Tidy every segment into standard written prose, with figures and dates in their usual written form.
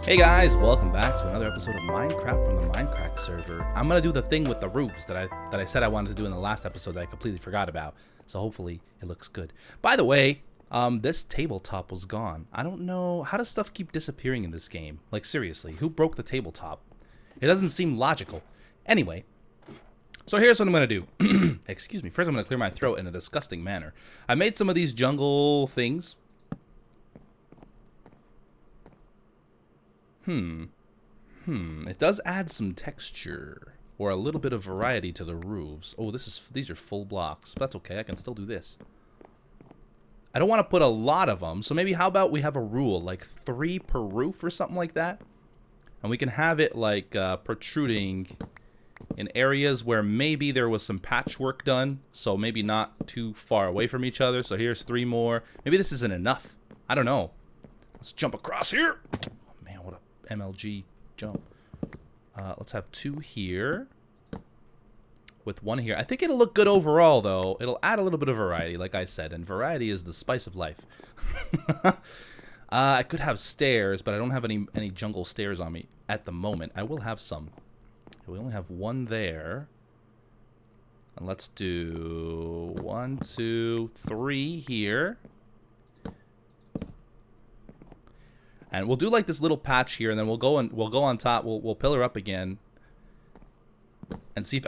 Hey guys, welcome back to another episode of Mindcrack from the Mindcrack Server. I'm gonna do the thing with the roofs that I said I wanted to do in the last episode that I completely forgot about. So hopefully it looks good. By the way, this tabletop was gone. I don't know, how does stuff keep disappearing in this game? Like seriously, who broke the tabletop? It doesn't seem logical. Anyway, so here's what I'm gonna do. Excuse me. First I'm gonna clear my throat in a disgusting manner. I made some of these jungle things. It does add some texture or a little bit of variety to the roofs. Oh, these are full blocks. But that's okay. I can still do this. I don't want to put a lot of them. So maybe how about we have a rule like 3 per roof or something like that? And we can have it like protruding in areas where maybe there was some patchwork done. So maybe not too far away from each other. So here's 3 more. Maybe this isn't enough. I don't know. Let's jump across here. MLG jump. Let's have 2 here with 1 here. I think it'll look good overall though. It'll add a little bit of variety, like I said, and variety is the spice of life. I could have stairs, but I don't have any jungle stairs on me at the moment. I will have some. We only have 1 there. And let's do 1, 2, 3 here. And we'll do like this little patch here, and then we'll go on top. We'll pillar up again, and see if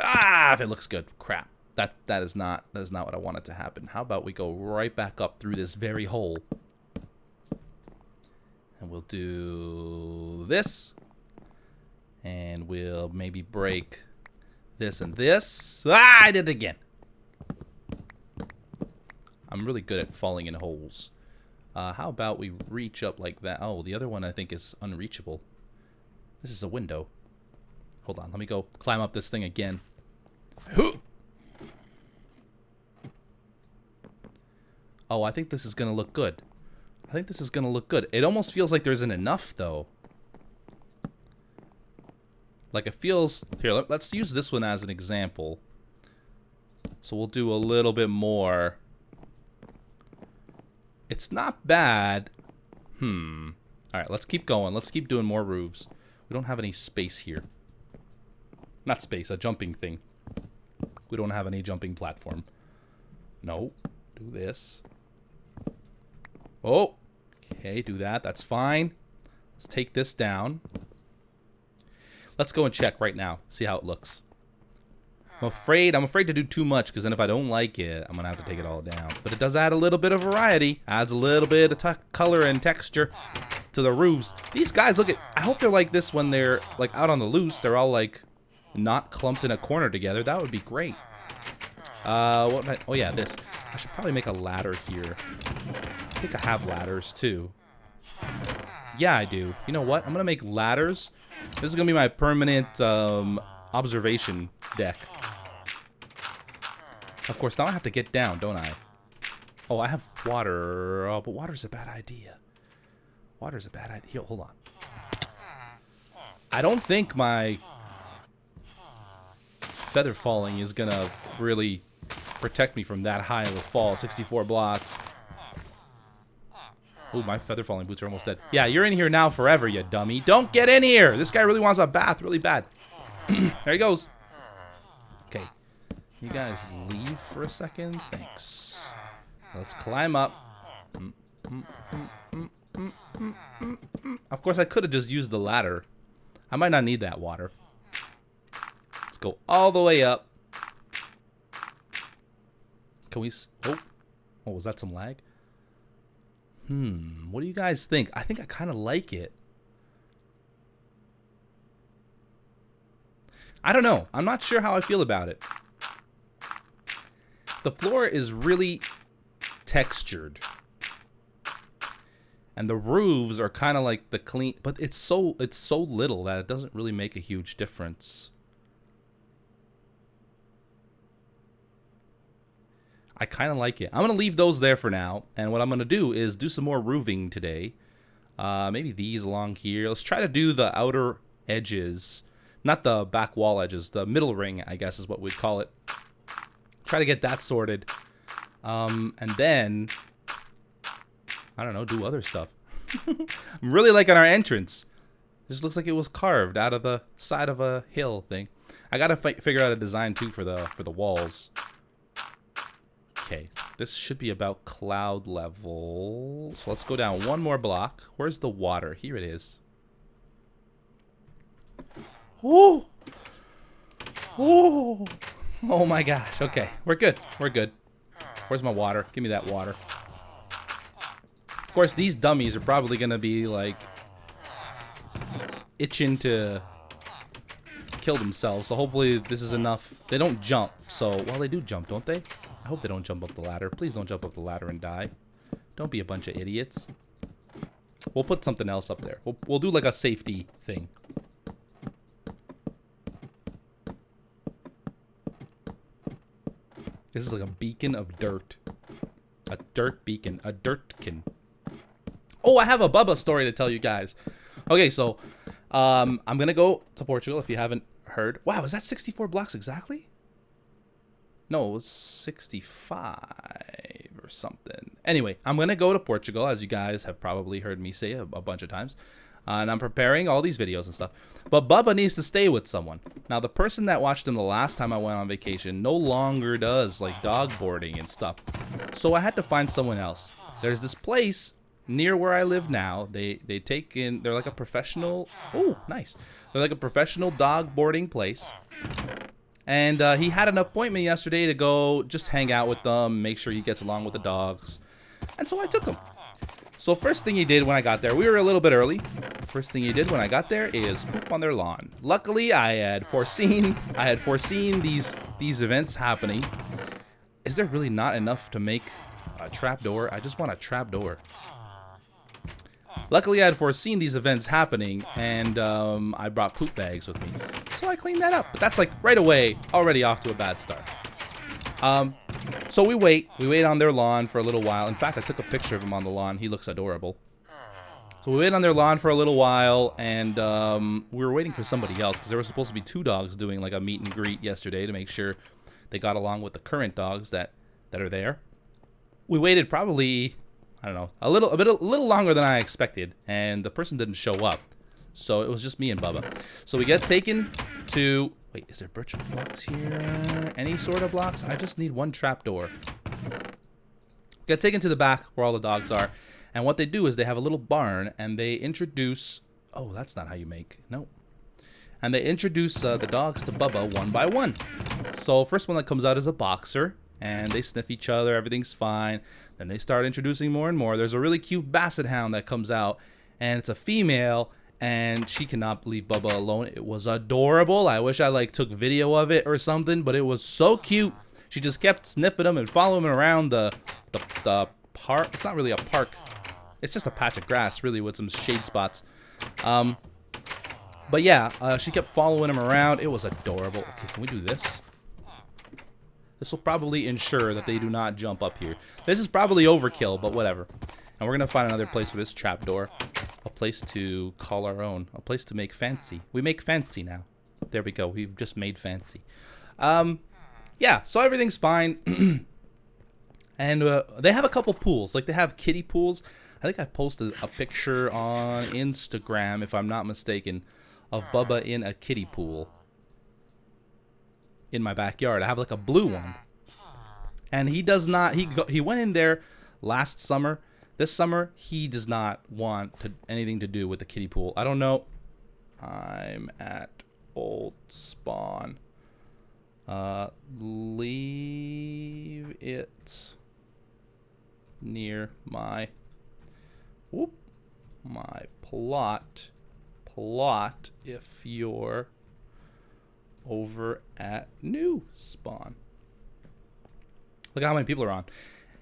it looks good. Crap, that is not what I wanted to happen. How about we go right back up through this very hole, and we'll do this, and we'll maybe break this and this. I did it again. I'm really good at falling in holes. How about we reach up like that? Oh, the other one I think is unreachable. This is a window. Hold on, let me go climb up this thing again. Oh, I think this is gonna look good. I think this is gonna look good. It almost feels like there isn't enough though. Like it feels... Here, let's use this one as an example. So we'll do a little bit more. It's not bad. Alright, let's keep going. Let's keep doing more roofs. We don't have any space here. Not space, a jumping thing. We don't have any jumping platform. No. Do this. Oh! Okay, do that. That's fine. Let's take this down. Let's go and check right now. See how it looks. I'm afraid to do too much, because then if I don't like it, I'm gonna have to take it all down. But it does add a little bit of variety. Adds a little bit of color and texture to the roofs. These guys, look at... I hope they're like this when they're like out on the loose. They're all like not clumped in a corner together. That would be great. Oh yeah, this. I should probably make a ladder here. I think I have ladders too. Yeah, I do. You know what? I'm gonna make ladders. This is gonna be my permanent observation deck. Of course, now I have to get down, don't I? Oh, I have water. Oh, but water's a bad idea. Water's a bad idea. Hold on. I don't think my feather falling is gonna really protect me from that high of a fall. 64 blocks. Oh, my feather falling boots are almost dead. Yeah, you're in here now forever, you dummy. Don't get in here. This guy really wants a bath really bad. There he goes. Okay. You guys leave for a second? Thanks. Let's climb up. Of course, I could have just used the ladder. I might not need that water. Let's go all the way up. Can we... Oh, was that some lag? What do you guys think? I think I kind of like it. I don't know. I'm not sure how I feel about it. The floor is really textured. And the roofs are kind of like the clean, but it's so little that it doesn't really make a huge difference. I kind of like it. I'm going to leave those there for now. And what I'm going to do is do some more roofing today. Maybe these along here. Let's try to do the outer edges. Not the back wall edges. The middle ring, I guess, is what we'd call it. Try to get that sorted. And then, I don't know, do other stuff. I'm really liking our entrance. This looks like it was carved out of the side of a hill thing. I gotta figure out a design too for the walls. Okay, this should be about cloud level. So let's go down one more block. Where's the water? Here it is. Oh, oh, oh my gosh. Okay, we're good. We're good. Where's my water? Give me that water. Of course, these dummies are probably gonna be like itching to kill themselves. So hopefully this is enough. They don't jump. So, well, they do jump, don't they? I hope they don't jump up the ladder. Please don't jump up the ladder and die. Don't be a bunch of idiots. We'll put something else up there. We'll do like a safety thing. This is like a beacon of dirt. A dirt beacon. A dirtkin. Oh, I have a Bubba story to tell you guys. Okay, so I'm going to go to Portugal if you haven't heard. Wow, is that 64 blocks exactly? No, it was 65 or something. Anyway, I'm going to go to Portugal, as you guys have probably heard me say a bunch of times. And I'm preparing all these videos and stuff. But Bubba needs to stay with someone. Now, the person that watched him the last time I went on vacation no longer does, like, dog boarding and stuff. So I had to find someone else. There's this place near where I live now. They're like a professional, oh, nice. They're like a professional dog boarding place. And he had an appointment yesterday to go just hang out with them, make sure he gets along with the dogs. And so I took him. So first thing he did when I got there, we were a little bit early. First thing he did when I got there is poop on their lawn. Luckily, I had foreseen these events happening. Is there really not enough to make a trapdoor? I just want a trapdoor. Luckily, I had foreseen these events happening, and I brought poop bags with me. So I cleaned that up. But that's like right away, already off to a bad start. So we wait on their lawn for a little while. In fact, I took a picture of him on the lawn. He looks adorable. So we wait on their lawn for a little while, and we were waiting for somebody else because there were supposed to be 2 dogs doing like a meet and greet yesterday to make sure they got along with the current dogs that are there. We waited probably, I don't know, a little longer than I expected, and the person didn't show up. So it was just me and Bubba. So we get taken to, wait, is there birch blocks here? Any sort of blocks? I just need one trapdoor. We get taken to the back where all the dogs are. And what they do is they have a little barn and they introduce, oh, that's not how you make, no. And they introduce the dogs to Bubba one by one. So first one that comes out is a boxer. And they sniff each other, everything's fine. Then they start introducing more and more. There's a really cute basset hound that comes out, and it's a female, and she cannot leave Bubba alone. It was adorable. I wish I like took video of it or something, but it was so cute. She just kept sniffing him and following him around the park. It's not really a park. It's just a patch of grass, really, with some shade spots. But yeah, she kept following him around. It was adorable. Okay, can we do this? This will probably ensure that they do not jump up here. This is probably overkill, but whatever. And we're going to find another place for this trapdoor. A place to call our own. A place to make fancy. We make fancy now. There we go. We've just made fancy. Yeah, so everything's fine. And they have a couple pools. Like, they have kiddie pools. I think I posted a picture on Instagram, if I'm not mistaken, of Bubba in a kiddie pool. In my backyard. I have like a blue one. And he does not, he went in there last summer. This summer, he does not want anything to do with the kiddie pool. I don't know. I'm at old spawn. Leave it near my, my plot if you're over at new spawn. Look how many people are on.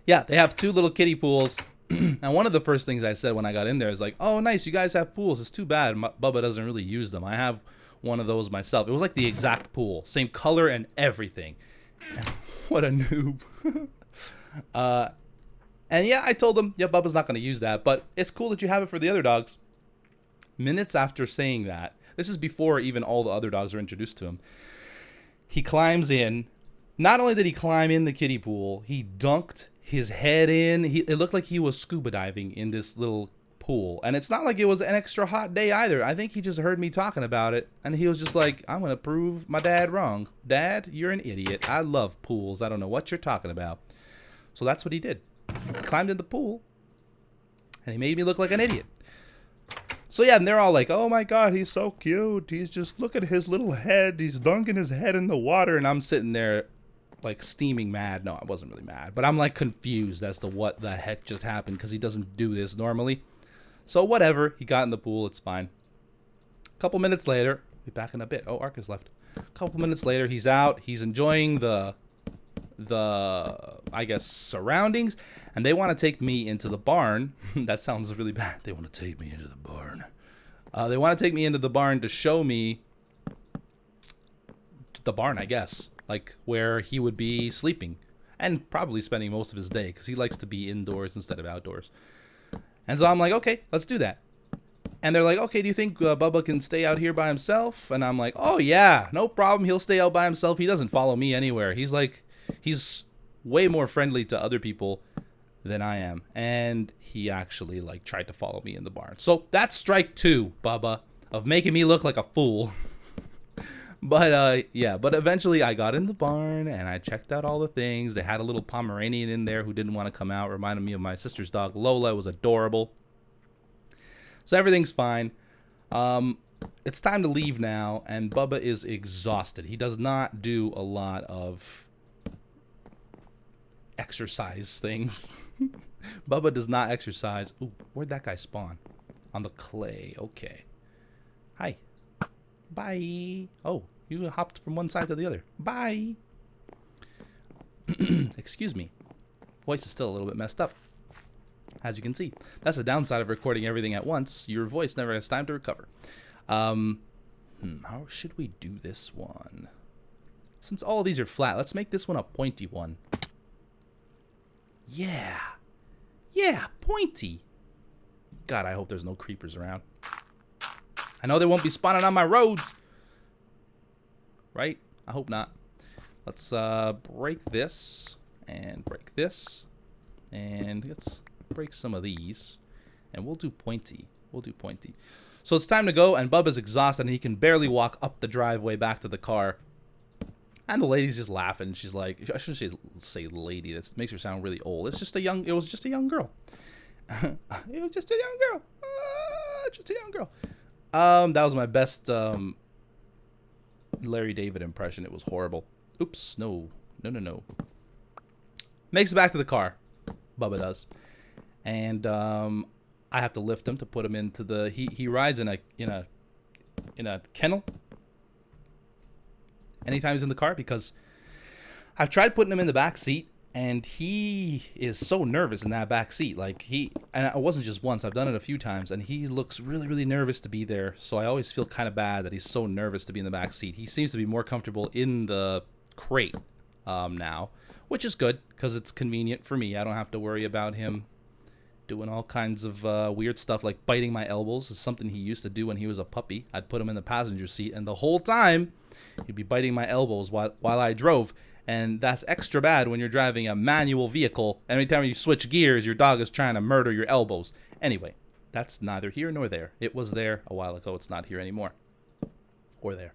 Yeah, they have 2 little kiddie pools. And one of the first things I said when I got in there is like, oh, nice, you guys have pools. It's too bad Bubba doesn't really use them. I have one of those myself. It was like the exact pool. Same color and everything. What a noob. And yeah, I told him, yeah, Bubba's not going to use that. But it's cool that you have it for the other dogs. Minutes after saying that, this is before even all the other dogs are introduced to him, he climbs in. Not only did he climb in the kiddie pool, he dunked his head in. It looked like he was scuba diving in this little pool. And it's not like it was an extra hot day either. I think he just heard me talking about it, and he was just like, I'm going to prove my dad wrong. Dad, you're an idiot. I love pools. I don't know what you're talking about. So that's what he did. He climbed in the pool, and he made me look like an idiot. So yeah, and they're all like, oh my God, he's so cute. He's just, look at his little head. He's dunking his head in the water. And I'm sitting there like steaming mad. No, I wasn't really mad, but I'm like confused as to what the heck just happened, because he doesn't do this normally. So whatever, he got in the pool. It's fine. A couple minutes later, be back in a bit. Oh, Ark left. A couple minutes later, he's out. He's enjoying the I guess surroundings, and they want to take me into the barn. That sounds really bad. They want to take me into the barn. They want to take me into the barn to show me the barn, I guess, like where he would be sleeping and probably spending most of his day, because he likes to be indoors instead of outdoors. And so I'm like, okay, let's do that. And they're like, okay, do you think Bubba can stay out here by himself? And I'm like, oh yeah, no problem. He'll stay out by himself. He doesn't follow me anywhere. He's way more friendly to other people than I am. And he actually like tried to follow me in the barn. So that's strike 2, Bubba, of making me look like a fool. But yeah, but eventually I got in the barn and I checked out all the things. They had a little Pomeranian in there who didn't want to come out. Reminded me of my sister's dog, Lola. It was adorable. So everything's fine. It's time to leave now, and Bubba is exhausted. He does not do a lot of exercise things. Bubba does not exercise. Ooh, where'd that guy spawn? On the clay. Okay. Hi. Bye. Oh, you hopped from one side to the other. Bye. Excuse me. Voice is still a little bit messed up, as you can see. That's the downside of recording everything at once. Your voice never has time to recover. How should we do this one? Since all of these are flat, let's make this one a pointy one. Yeah. Yeah, pointy. God, I hope there's no creepers around. I know they won't be spawning on my roads. Right? I hope not. Let's break this and break this. And let's break some of these. And we'll do pointy. We'll do pointy. So it's time to go, and Bubba's exhausted and he can barely walk up the driveway back to the car. And the lady's just laughing. She's like, I shouldn't say lady. That makes her sound really old. It was just a young girl. It was just a young girl. Just a young girl. That was my best Larry David impression. It was horrible. Oops, no. Makes it back to the car. Bubba does. And I have to lift him to put him into the he rides in a kennel anytime he's in the car, because I've tried putting him in the back seat, and he is so nervous in that back seat. Like and it wasn't just once, I've done it a few times, and he looks really, really nervous to be there. So I always feel kind of bad that he's so nervous to be in the back seat. He seems to be more comfortable in the crate now, which is good because it's convenient for me. I don't have to worry about him doing all kinds of weird stuff like biting my elbows. Is something he used to do when he was a puppy. I'd put him in the passenger seat, and the whole time he'd be biting my elbows while I drove. And that's extra bad when you're driving a manual vehicle. Every time you switch gears, your dog is trying to murder your elbows. Anyway, that's neither here nor there. It was there a while ago. It's not here anymore. Or there.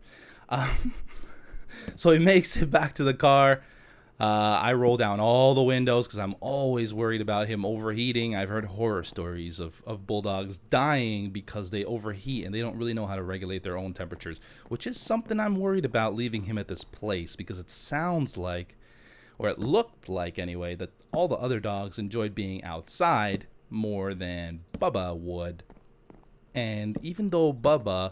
So he makes it back to the car. I roll down all the windows because I'm always worried about him overheating. I've heard horror stories of bulldogs dying because they overheat and they don't really know how to regulate their own temperatures, which is something I'm worried about leaving him at this place, because it sounds like, or it looked like anyway, that all the other dogs enjoyed being outside more than Bubba would. And even though Bubba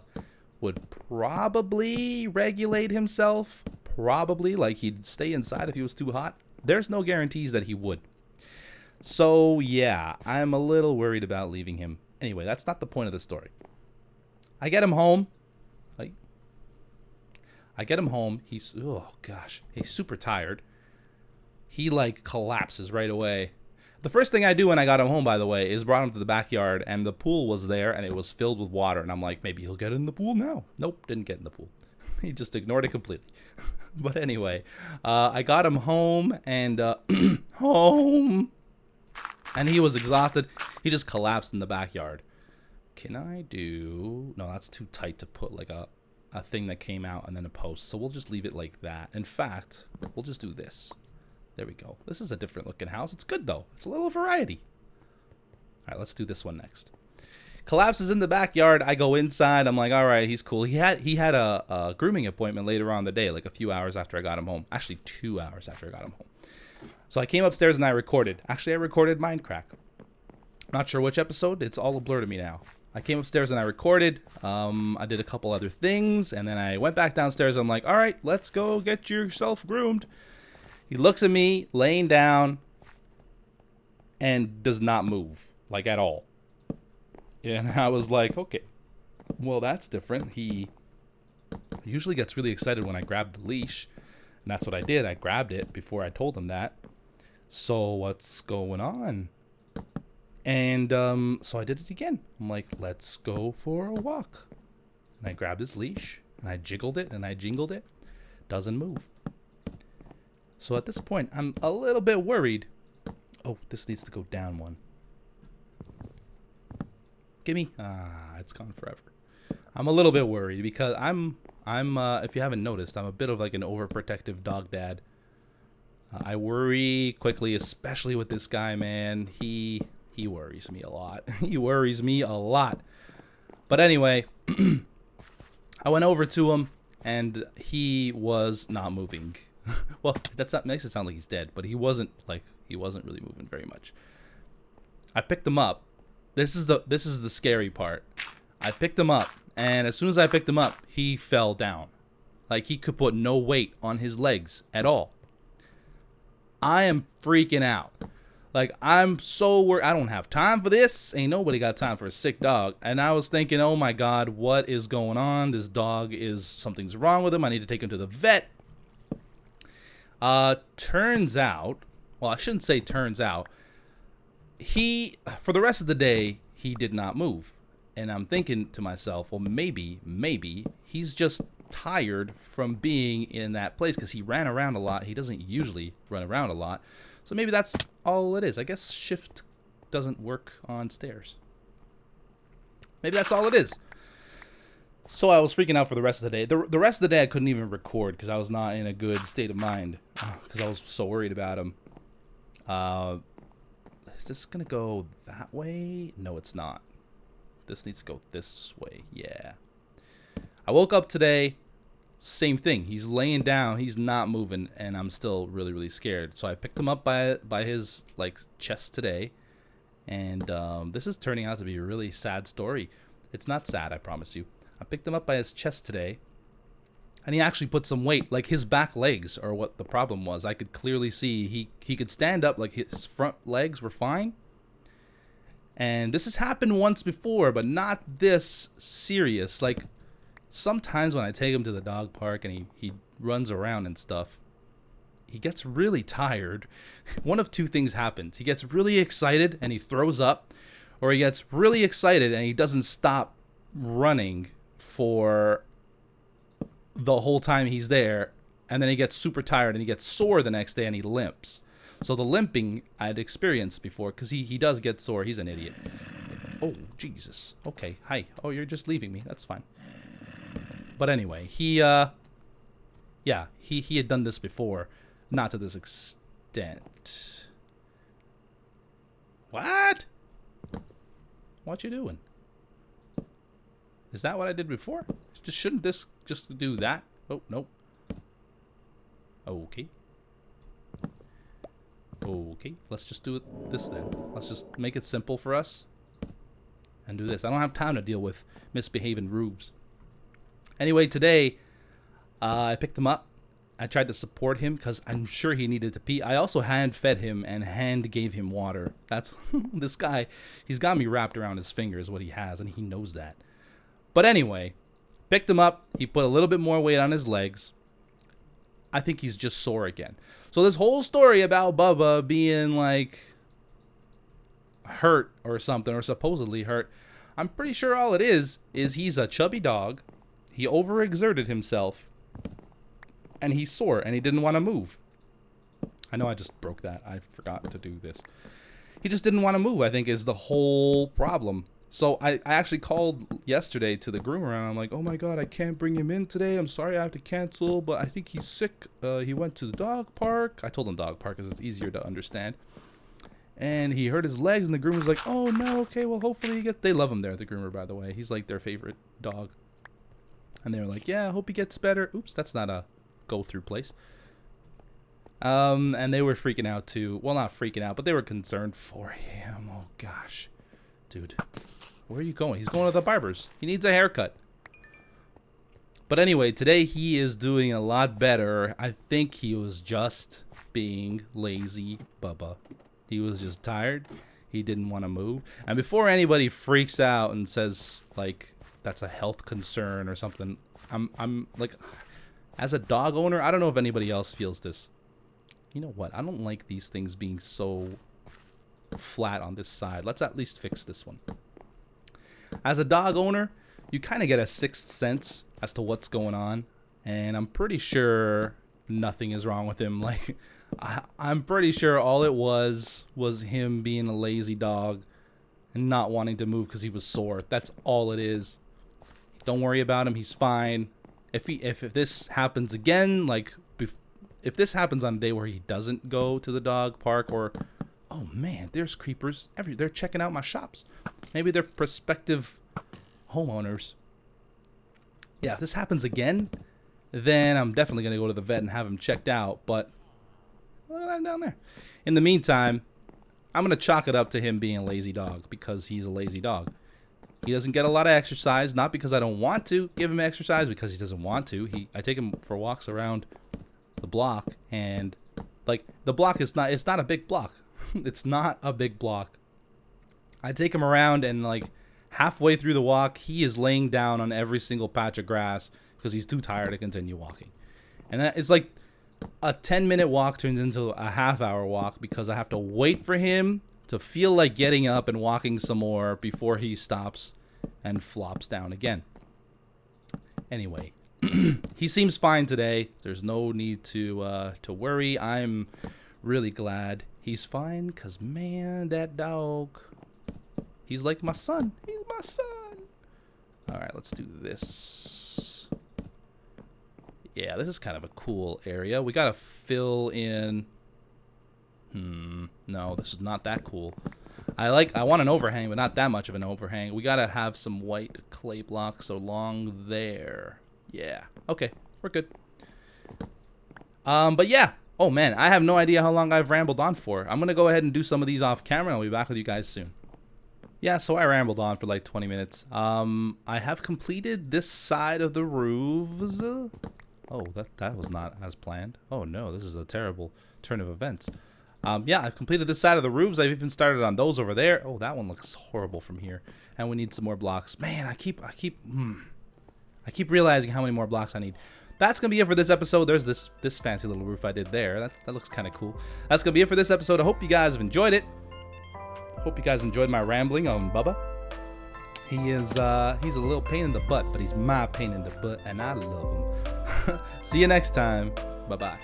would probably regulate himself, probably, like he'd stay inside if he was too hot, there's no guarantees that he would. So yeah, I'm a little worried about leaving him. Anyway, that's not the point of the story. I get him home. He's, oh gosh, he's super tired. He like collapses right away. The first thing I do when I got him home, by the way, is brought him to the backyard, and the pool was there and it was filled with water, and I'm like, maybe he'll get in the pool now. Nope, didn't get in the pool. He just ignored it completely. But anyway, I got him home, and and he was exhausted. He just collapsed in the backyard. Can I do... No, that's too tight to put like a thing that came out and then a post. So we'll just leave it like that. In fact, we'll just do this. There we go. This is a different looking house. It's good though. It's a little variety. All right, let's do this one next. Collapses in the backyard. I go inside. I'm like, all right, he's cool. He had a grooming appointment later on in the day, like a few hours after I got him home. Actually, 2 hours after I got him home. So I came upstairs and I recorded. Actually, I recorded Mindcrack. Not sure which episode. It's all a blur to me now. I came upstairs and I recorded. I did a couple other things, and then I went back downstairs. I'm like, all right, let's go get yourself groomed. He looks at me laying down and does not move, like at all. And I was like, okay, well, that's different. He usually gets really excited when I grab the leash, and that's what I did. I grabbed it before I told him that. So what's going on? And so I did it again. I'm like, let's go for a walk. And I grabbed his leash, and I jiggled it, and I jingled it. Doesn't move. So at this point, I'm a little bit worried. Oh, this needs to go down one. Gimme. It's gone forever. I'm a little bit worried because I'm if you haven't noticed, I'm a bit of like an overprotective dog dad. I worry quickly, especially with this guy, man. He worries me a lot. He worries me a lot. But anyway, I went over to him, and he was not moving. Well, makes it sound like he's dead, but he wasn't really moving very much. I picked him up. This is the scary part. I picked him up, and as soon as I picked him up, he fell down. Like, he could put no weight on his legs at all. I am freaking out. Like, I'm so worried. I don't have time for this. Ain't nobody got time for a sick dog. And I was thinking, oh my God, what is going on? This dog something's wrong with him. I need to take him to the vet. Turns out, well, I shouldn't say turns out. For the rest of the day, he did not move. And I'm thinking to myself, well, maybe he's just tired from being in that place because he ran around a lot. He doesn't usually run around a lot. So maybe that's all it is. I guess shift doesn't work on stairs. Maybe that's all it is. So I was freaking out for the rest of the day. The rest of the day I couldn't even record because I was not in a good state of mind because I was so worried about him. Is this going to go that way? No, it's not. This needs to go this way. Yeah. I woke up today. Same thing. He's laying down. He's not moving, and I'm still really, really scared. So I picked him up by his like chest today, and this is turning out to be a really sad story. It's not sad, I promise you. I picked him up by his chest today, and he actually put some weight. Like, his back legs are what the problem was. I could clearly see he could stand up. Like, his front legs were fine. And this has happened once before, but not this serious. Like, sometimes when I take him to the dog park and he runs around and stuff, he gets really tired. One of two things happens. He gets really excited and he throws up, or he gets really excited and he doesn't stop running for the whole time he's there, and then he gets super tired and he gets sore the next day and he limps. So the limping I'd experienced before, because he does get sore. He's an idiot. Oh, Jesus. Okay, hi. Oh, you're just leaving me. That's fine. But anyway, he had done this before. Not to this extent. What? What you doing? Is that what I did before? Shouldn't this just do that? Oh, nope. Okay. Okay, let's just do this then. Let's just make it simple for us and do this. I don't have time to deal with misbehaving rubes. Anyway, today I picked him up. I tried to support him because I'm sure he needed to pee. I also hand fed him and hand gave him water. That's this guy. He's got me wrapped around his fingers, what he has, and he knows that. But anyway, picked him up. He put a little bit more weight on his legs. I think he's just sore again. So this whole story about Bubba being like hurt or something, or supposedly hurt, I'm pretty sure all it is he's a chubby dog. He overexerted himself and he's sore and he didn't want to move. I know I just broke that. I forgot to do this. He just didn't want to move, I think, is the whole problem. So I actually called yesterday to the groomer, and I'm like, oh my god, I can't bring him in today. I'm sorry, I have to cancel, but I think he's sick. He went to the dog park. I told him dog park because it's easier to understand. And he hurt his legs, and the groomer's like, oh no, okay, well hopefully he gets. They love him there, the groomer, by the way. He's like their favorite dog. And they were like, yeah, I hope he gets better. Oops, that's not a go-through place. And they were freaking out too. Well, not freaking out, but they were concerned for him. Oh gosh, dude. Where are you going? He's going to the barber's. He needs a haircut. But anyway, today he is doing a lot better. I think he was just being lazy Bubba. He was just tired. He didn't want to move. And before anybody freaks out and says, like, that's a health concern or something, I'm like, as a dog owner, I don't know if anybody else feels this. You know what? I don't like these things being so flat on this side. Let's at least fix this one. As a dog owner, you kind of get a sixth sense as to what's going on, and I'm pretty sure nothing is wrong with him. Like, I'm pretty sure all it was him being a lazy dog and not wanting to move because he was sore. That's all it is. Don't worry about him. He's fine. If this happens again, like if this happens on a day where he doesn't go to the dog park, or oh man, there's creepers they're checking out my shops. Maybe they're prospective homeowners. Yeah, if this happens again, then I'm definitely going to go to the vet and have him checked out. But look at that down there. In the meantime, I'm going to chalk it up to him being a lazy dog because he's a lazy dog. He doesn't get a lot of exercise, not because I don't want to give him exercise, because he doesn't want to. I take him for walks around the block, and like the block it's not a big block. It's not a big block. I take him around, and like halfway through the walk, he is laying down on every single patch of grass because he's too tired to continue walking. And it's like a 10-minute walk turns into a half-hour walk because I have to wait for him to feel like getting up and walking some more before he stops and flops down again. Anyway, he seems fine today. There's no need to worry. I'm really glad he's fine because, man, that dog, he's like my son. He's my son. All right, let's do this. Yeah, this is kind of a cool area. We got to fill in. No, this is not that cool. I want an overhang, but not that much of an overhang. We got to have some white clay blocks along there. Yeah. Okay, we're good. But yeah. Oh, man, I have no idea how long I've rambled on for. I'm going to go ahead and do some of these off camera, and I'll be back with you guys soon. Yeah, so I rambled on for like 20 minutes. I have completed this side of the roofs. Oh, that was not as planned. Oh, no, this is a terrible turn of events. Yeah, I've completed this side of the roofs. I've even started on those over there. Oh, that one looks horrible from here. And we need some more blocks. Man, I keep realizing how many more blocks I need. That's going to be it for this episode. There's this fancy little roof I did there. That looks kind of cool. That's going to be it for this episode. I hope you guys have enjoyed it. Hope you guys enjoyed my rambling on Bubba. He's a little pain in the butt, but he's my pain in the butt, and I love him. See you next time. Bye-bye.